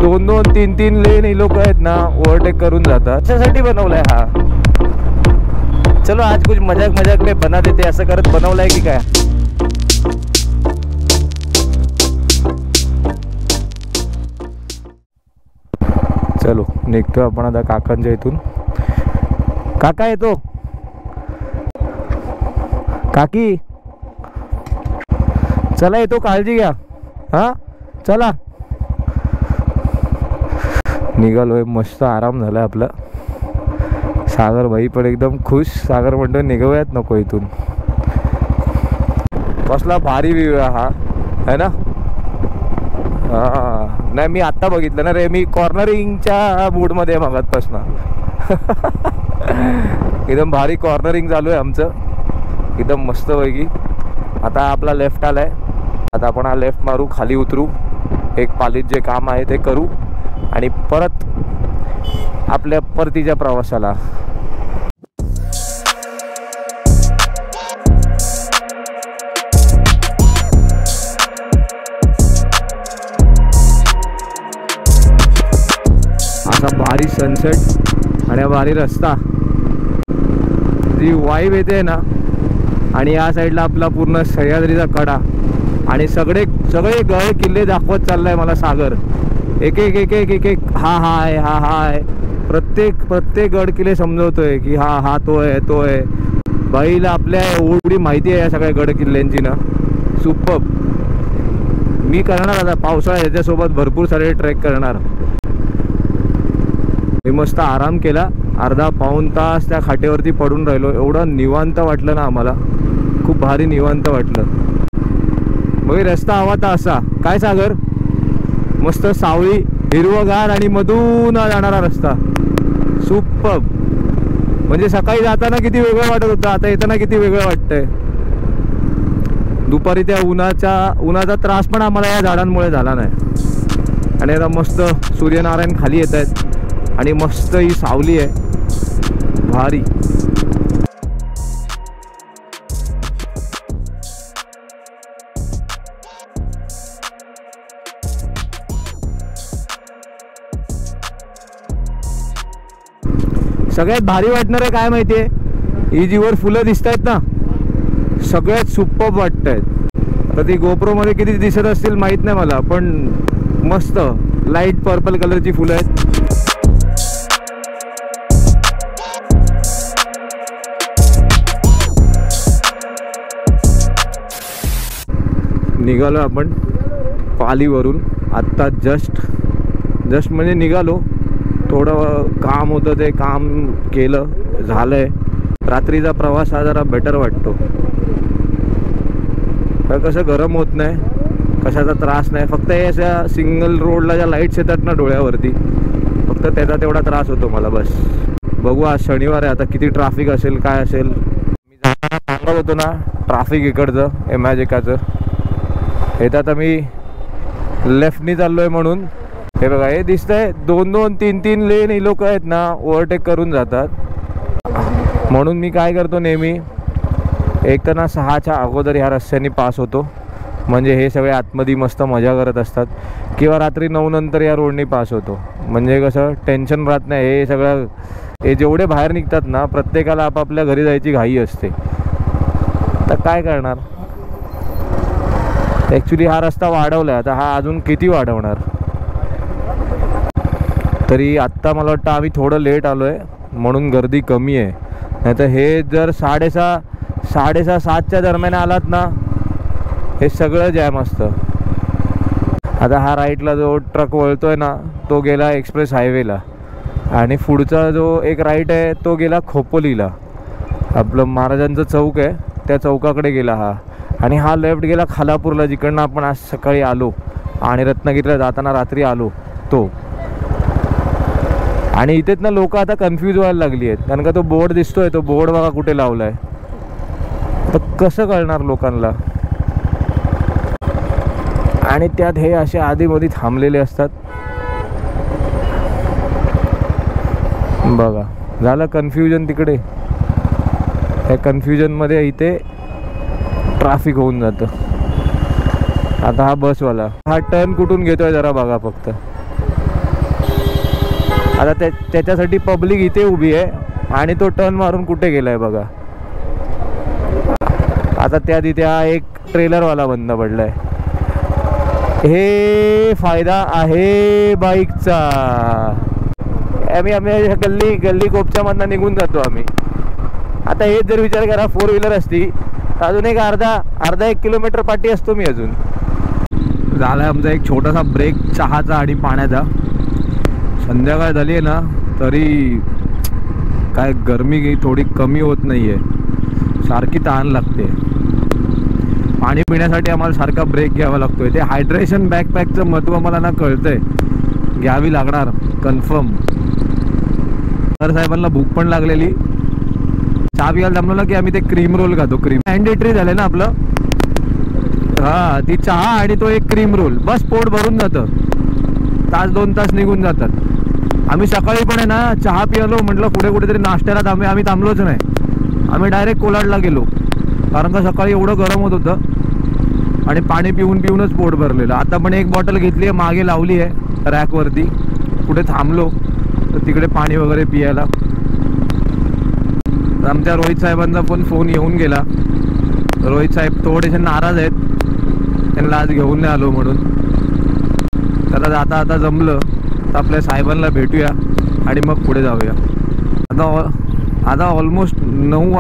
दोन दोन तीन तीन लेन ही लोक आहेत ना ओव्हरटेक करून जातात. त्यासाठी बनवलाय हा. चलो आज कुछ मजाक मजाक में बना देते असं करत बनवलाय की काय. चलो निघतो आपण आता काकांच्या इथून. काका येतो. काकी चला येतो, काळजी घ्या. हा चला निघालोय. मस्त आराम झालाय आपला. सागर भाई पण एकदम खुश. सागर म्हणतो निघूयात नको इथून. कसला भारी व्ह्यू हा है ना. हा नाही मी आत्ता बघितलं ना रे. मी कॉर्नरिंगच्या मूडमध्ये मागतपासून एकदम भारी कॉर्नरिंग चालू आहे आमचं एकदम मस्त पैकी. आता आपला लेफ्ट आलाय. आता आपण हा लेफ्ट मारू, खाली उतरू, एक पालीत जे काम आहे ते करू आणि परत आपल्या परतीच्या प्रवासाला. असा भारी सनसेट आणि भारी रस्ता, जी वाईब येते ना. आणि या साईडला आपला पूर्ण सह्याद्रीचा कडा आणि सगळे गड किल्ले दाखवत चाललाय मला सागर. एक एक एक एक एक एक हा आहे, हा आहे. प्रत्येक गड किल्ले समजवतोय की हा तो आहे. बाईला आपल्या एवढी माहिती आहे या सगळ्या गड किल्ल्यांची ना. सुपर्ब. मी करणार आता पावसाळ्यात याच्यासोबत भरपूर सारे ट्रेक करणार. मी मस्त आराम केला. अर्धा पाऊण तास त्या खाटेवरती पडून राहिलो. एवढं निवांत वाटलं ना आम्हाला. खूप भारी निवांत वाटलं. मग रस्ता हवा तर असा काय सागर, मस्त सावळी, हिरवगार आणि मधून जाणारा रस्ता. सुपर्ब. म्हणजे सकाळी जाताना किती वेगळं वाटत होतं, आता येताना किती वेगळं वाटतंय. दुपारी त्या उन्हाचा त्रास पण आम्हाला या झाडांमुळे झाला नाही. आणि आता मस्त सूर्यनारायण खाली येत आहेत आणि मस्त ही सावली आहे भारी. सगळ्यात भारी वाटणार आहे काय माहितीये, ही जी वर फुलं दिसत आहेत ना, सगळ्यात सुपर्ब वाटत आहेत. आता ती गोप्रो मध्ये किती दिसत असतील माहित नाही मला, पण मस्त लाईट पर्पल कलरची फुलं आहेत. निघालो आपण पालीवरून आत्ता. जस्ट म्हणजे निघालो. थोडं काम होतं ते काम केलं, झालंय. रात्रीचा प्रवास हा जरा बेटर वाटतो. कसं गरम होत नाही, कशाचा त्रास नाही. फक्त हे अशा सिंगल रोडला ज्या लाईट्स येतात ना डोळ्यावरती, फक्त त्याचा तेवढा त्रास होतो मला बस. बघू आज शनिवार आहे, आता किती ट्रॅफिक असेल काय असेल. मी जाताना सांगत होतो ना ट्रॅफिक इकडचं इमॅजिकाचं. हे तर आता मी लेफ्टनी चाललोय म्हणून. हे बघा हे दिसतंय, 2-2 3-3 लेन ही लोक आहेत ना ओव्हरटेक करून जातात. म्हणून मी काय करतो नेहमी, एक तर ना 6च्या अगोदर ह्या रस्त्याने पास होतो. म्हणजे हे सगळे आतमध्ये मस्त मजा करत असतात. किंवा रात्री 9 नंतर या रोडने पास होतो. म्हणजे कसं टेन्शन राहत नाही. हे सगळं हे जेवढे बाहेर निघतात ना, प्रत्येकाला आपापल्या घरी जायची घाई असते. तर काय करणार. ॲक्च्युली हा रस्ता वाढवला आहे, आता हा अजून किती वाढवणार. तरी आत्ता मला वाटतं आम्ही थोडं लेट आलो आहे म्हणून गर्दी कमी आहे. नाही तर हे जर 6:30-7च्या दरम्यान आलात ना, हे सगळं जॅम असतं. आता हा राईटला जो ट्रक वळतोय ना, तो गेला एक्सप्रेस हायवेला. आणि पुढचा जो एक राईट आहे तो गेला खोपोलीला. आपलं महाराजांचं चौक आहे त्या चौकाकडे गेला हा. आणि हा लेफ्ट गेला खालापूरला, जिकडनं आपण आज सकाळी आलो आणि रत्नागिरीला जाताना रात्री आलो तो. आणि इथेच ना लोक आता कन्फ्यूज व्हायला लागली आहेत, कारण का तो बोर्ड दिसतोय, तो बोर्ड बघा कुठे लावलाय. तर कसं कळणार लोकांना. आणि त्यात हे असे आधीमध्ये थांबलेले असतात. बघा झालं कन्फ्युजन तिकडे. त्या कन्फ्युजनमध्ये इथे ट्रॅफिक होऊन जातं. आता हा बसवाला हा टर्न कुठून घेतोय जरा बघा फक्त. आता त्याच्यासाठी पब्लिक इथे उभी आहे आणि तो टर्न मारून कुठे गेलाय बघा. आता त्या तिथे हा एक ट्रेलरवाला बंद पडलाय. हे फायदा आहे बाईकचा. आम्ही गल्ली कोपच्या मधनं निघून जातो आम्ही. आता हेच जर विचार करा 4 व्हीलर असती तर अजून एक अर्धा 1 किलोमीटर पाठी असतो मी अजून. झाला आमचा एक छोटासा ब्रेक चहाचा आणि पाण्याचा. संध्याकाळ झाली आहे ना तरी काय गरमी थोडी कमी होत नाही आहे, सारखी तहान लागते. पाणी पिण्यासाठी आम्हाला सारखा ब्रेक घ्यावा लागतोय. ते हायड्रेशन बॅकपॅकचं महत्त्व मला ना कळतंय, घ्यावी लागणार कन्फर्म. सर साहेबांना भूक पण लागलेली. चहा पियाला जमलं की आम्ही ते क्रीम रोल खातो. क्रीम मॅन्डेटरी झालं ना आपलं. हां, ती चहा आणि तो एक क्रीम रोल, बस पोट भरून जातं. 1-2 तास निघून जातात. आम्ही सकाळी पण आहे ना चहा पियालो, म्हटलं पुढे कुठेतरी नाश्त्याला आम्ही थांबलोच नाही. आम्ही डायरेक्ट कोलाडला गेलो, कारण का सकाळी एवढं गरम होत होतं आणि पाणी पिऊनच पोट भरलेलं. आता पण एक बॉटल घेतली आहे, मागे लावली आहे रॅकवरती. कुठे थांबलो तर तिकडे पाणी वगैरे पियाला. आमच्या रोहित साहेबांचा पण फोन येऊन गेला. रोहित साहेब थोडेसे नाराज आहेत, त्यांना आज घेऊन नाही आलो म्हणून. त्याला आता जमलं तर आपल्या साहेबांना भेटूया आणि मग पुढे जाऊया. आता ऑलमोस्ट 9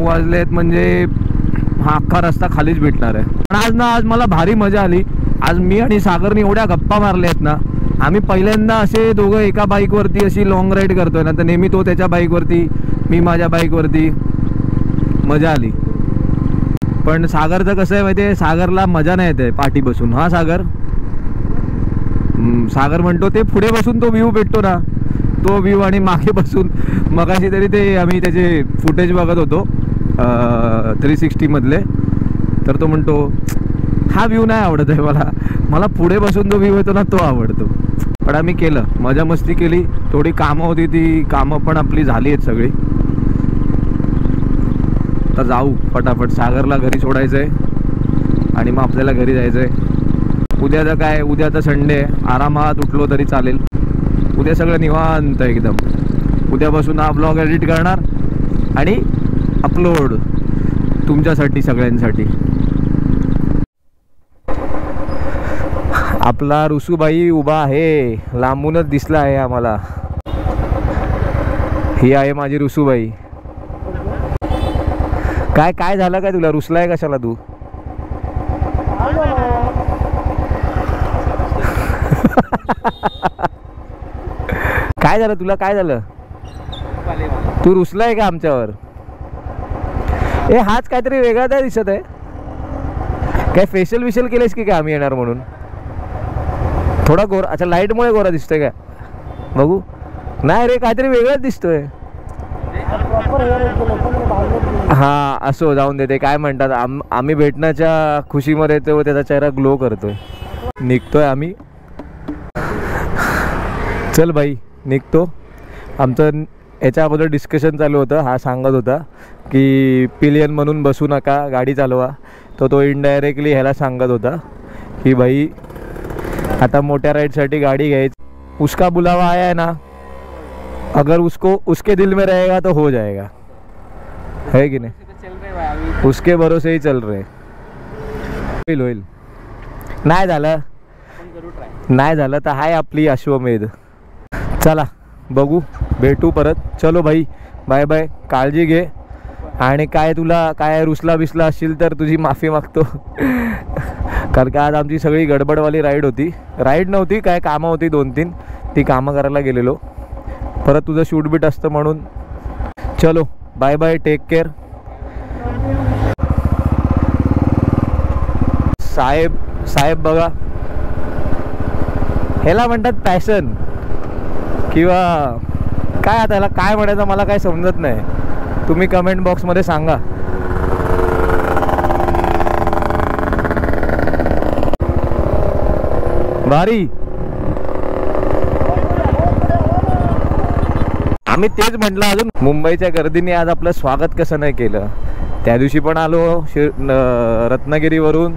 वाजलेत म्हणजे हा अख्खा रस्ता खालीच भेटणार आहे. पण आज मला भारी मजा आली. आज मी आणि सागरनी एवढ्या गप्पा मारल्या आहेत ना. आम्ही पहिल्यांदा असे दोघं एका बाईकवरती अशी लॉंग राईड करतोय ना, तर नेहमी तो त्याच्या बाईकवरती, मी माझ्या बाईकवरती. मजा आली. पण सागरचं कसं आहे माहिती आहे, सागरला मजा नाही येते पाठी बसून. हा सागर म्हणतो ते पुढे बसून तो व्ह्यू भेटतो ना, तो व्ह्यू. आणि मागे बसून मगाशी तरी ते आम्ही त्याचे फुटेज बघत होतो 360 मधले, तर तो म्हणतो हा व्ह्यू नाही आवडत आहे मला पुढे बसून जो व्ह्यू येतो ना तो आवडतो. पण आम्ही केलं, मजा मस्ती केली. थोडी कामं होती, ती कामं पण आपली झाली आहेत सगळी. तर जाऊ फटाफट. सागरला घरी सोडायचं आहे आणि मग आपल्याला घरी जायचं आहे. उद्याचं काय, उद्या तर संडे आहे, आरामात उठलो तरी चालेल. उद्या सगळं निवांत एकदम. उद्यापासून हा ब्लॉग एडिट करणार आणि अपलोड तुमच्यासाठी सगळ्यांसाठी. आपला रुसूबाई उभा आहे, लांबूनच दिसला आहे आम्हाला. ही आहे माझी रुसूबाई. काय झालं काय तुला, रुसलाय कशाला तू? काय झालं तुला, काय झालं? तू रुसलाय का आमच्यावर? हाच काहीतरी वेगळा काय दिसत आहे. काय फेशियल विशियल केलेस की काय आम्ही येणार म्हणून? थोडा गोरा, अच्छा लाईटमुळे गोरा दिसतोय का? बघू. नाही रे, काहीतरी वेगळाच दिसतोय. हा असो, जाऊन देते. काय म्हणतात, आम्ही भेटण्याच्या खुशीमध्ये तो त्याचा चेहरा ग्लो करतोय. निघतोय आम्ही. चल बाई निघतो. आमचं याच्या अगोदर डिस्कशन चालू होतं. हा सांगत होता की पिलियन म्हणून बसू नका, गाडी चालवा. तो इनडायरेक्टली ह्याला सांगत होता की भाई आता मोठ्या राईडसाठी गाडी घ्यायची. उसका बुलावा आया है ना, अगर उसके दिल में रहेगा तो हो जाएगा, है कि नहीं? उसके भरोसे ही चल रहे. होईल. नाही झालं तर हाय आपली अश्वमेध. चला बघू, भेटू परत. चलो भाई, बाय बाय. काळजी घे. आणि काय तुला काय रुसला बिसला असशील तर तुझी माफी मागतो. कारण का आज आमची सगळी गडबडवाली राईड होती. राईड नव्हती, काय कामं होती 2-3, ती कामं करायला गेलेलो. परत तुझं शूट बीट असतं म्हणून. चलो बाय बाय, टेक केअर. साहेब बघा, ह्याला म्हणतात पॅशन किंवा काय. आता ह्याला काय म्हणायचं मला काय समजत नाही. तुम्ही कमेंट बॉक्समध्ये सांगा. भारी. आम्ही तेच म्हटलं, अजून मुंबईच्या गर्दीने आज आपलं स्वागत कसं नाही केलं. त्या दिवशी पण आलो रत्नागिरीवरून,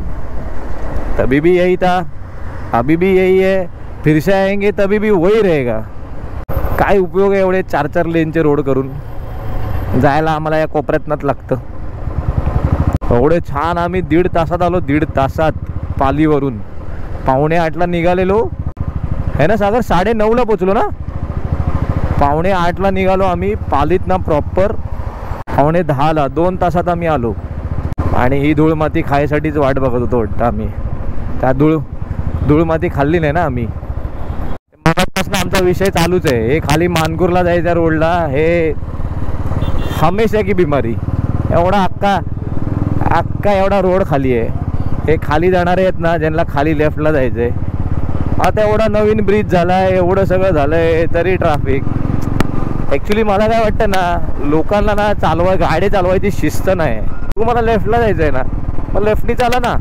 तभी भी यही था, अभी भी यही है. फिर से आएंगे तभी भी वही रहेगा. काय उपयोग आहे एवढे 4-4 लेनचे रोड करून. जायला आम्हाला या कोपऱ्यातनंच लागतं. एवढे छान आम्ही 1.5 तासात आलो. 1.5 तासात पालीवरून 7:45ला निघालेलो है ना सागर. 9:30ला पोचलो ना. 7:45ला निघालो आम्ही पालीतनं प्रॉपर 9:45ला. 2 तासात आम्ही आलो. आणि ही धूळ माती खायसाठीच वाट बघत होतो वाटतं आम्ही. त्या धूळ माती खाल्ली नाही ना आम्ही. मगापासून आमचा विषय चालूच आहे. हे खाली मानपूरला जायच्या रोडला हे हमेशा की बिमारी. एवढा अक्का एवढा रोड खाली आहे. हे खाली जाणारे आहेत ना ज्यांना खाली लेफ्टला जायचं आहे. आता एवढा नवीन ब्रिज झाला आहे, एवढं सगळं झालं आहे तरी ट्रॅफिक. ॲक्च्युली मला काय वाटतं ना, लोकांना ना गाडी चालवायची शिस्त नाही. तुम्हाला लेफ्टला जायचं आहे ना, मग लेफ्टनी चाला ना.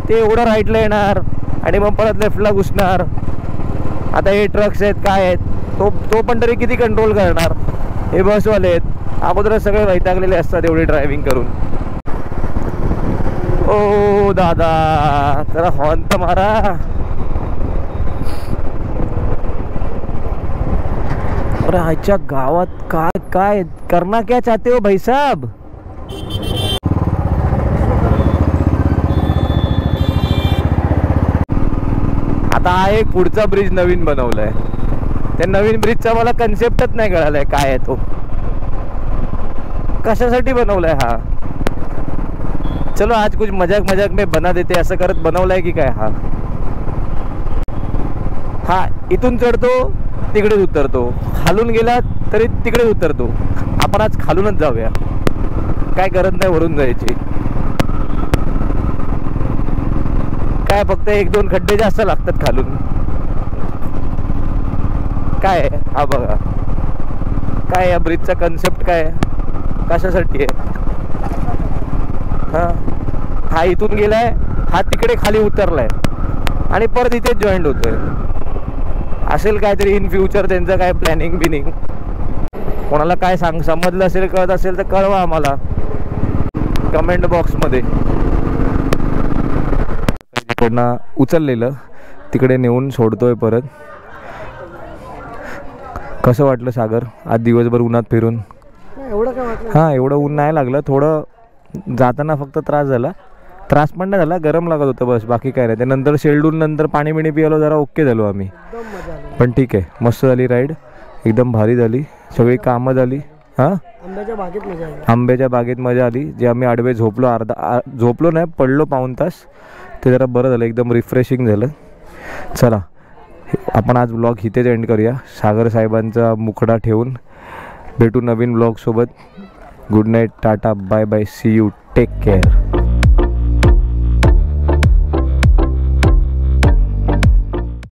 ते एवढं राईटला येणार आणि मग परत लेफ्टला घुसणार. आता हे ट्रक्स आहेत काय आहेत तो पण तरी किती कंट्रोल करणार. हे बसवाले आहेत अगोदरच सगळे वैतागलेले असतात एवढी ड्रायव्हिंग करून. ओ दादा जरा हॉर्न तर मारा. अरे आजच्या गावात काय करना क्या चाहते हो भाई साहब. आता हा एक पुढचा ब्रिज नवीन बनवलाय. त्या नवीन ब्रिजचा मला कन्सेप्टच नाही कळालाय काय आहे तो, कशासाठी बनवलाय हा. चलो आज कुछ मजाक में बना देते असं करत बनवलाय की काय. हा इथून चढतो तिकडेच उतरतो, खालून गेला तरी तिकडेच उतरतो. आपण आज खालूनच जाऊया, काय गरज नाही वरून जायची. काय फक्त 1-2 खड्डे जास्त लागतात खालून. काय हा बघा काय या ब्रिजचा कन्सेप्ट काय कशासाठी आहे. हा इथून गेलाय, हा तिकडे खाली उतरलाय आणि परत इथेच जॉईंट होतोय. असेल काहीतरी इन फ्युचर त्यांचं काय प्लॅनिंग बिनिंग. कोणाला काय समजलं असेल कळत असेल तर कळवा आम्हाला कमेंट बॉक्समध्ये. तिकडनं उचललेलं तिकडे नेऊन सोडतोय परत. कसं वाटलं सागर आज दिवसभर उन्हात फिरून. एवढं काय वाटलं. हां एवढं ऊन नाही लागलं. थोडं जाताना फक्त त्रास झाला. त्रास पण नाही झाला, गरम लागत होतं बस, बाकी काय नाही. त्यानंतर शेल्डून नंतर पाणी बिणी पियालो, जरा ओके झालो आम्ही. पण ठीक आहे, मस्त झाली राईड, एकदम भारी झाली. सगळी कामं झाली. हां आंब्याच्या बागेत मजा आली. जे आम्ही आडवे झोपलो नाही, पडलो पाऊण तास, ते जरा बरं झालं, एकदम रिफ्रेशिंग झालं. चला आपण आज ब्लॉग इथेच एंड करूया. सागर साहेबांचा मुखडा ठेवून भेटू नवीन ब्लॉगसोबत. Good night, tata, bye bye, see you, take care.